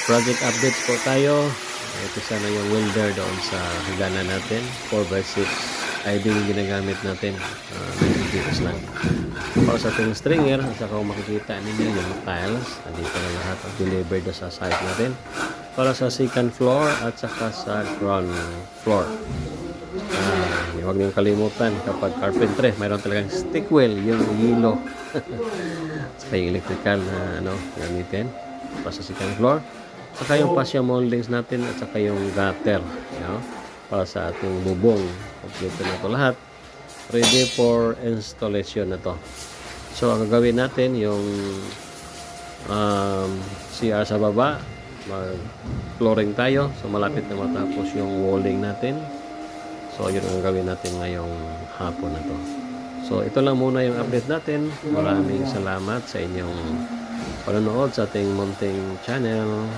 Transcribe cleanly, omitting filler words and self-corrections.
Project updates po tayo. Ito sana yung welder doon sa hagdanan natin. 4x6 ID yung ginagamit natin. 90 kilos lang. Para sa ating stringer, at saka kung makikita ninyo yung tiles, nandito na lahat ang delivered sa site natin. Para sa second floor at saka sa ground floor. Huwag niyong kalimutan kapag carpentry, mayroon talagang stick wheel, yung hilo. Saka yung electrical na gamitin para sa second floor. Saka yung fascia moldings natin at saka yung gutter, para sa ating bubong. Kompleto na ito lahat. Ready for installation na to. So, ang gagawin natin yung CR sa baba. Mag-flooring tayo. So, malapit na matapos yung walling natin. So, yun ang gagawin natin ngayong hapon na to. So, ito lang muna yung update natin. Maraming salamat sa inyong panonood sa ating munting channel.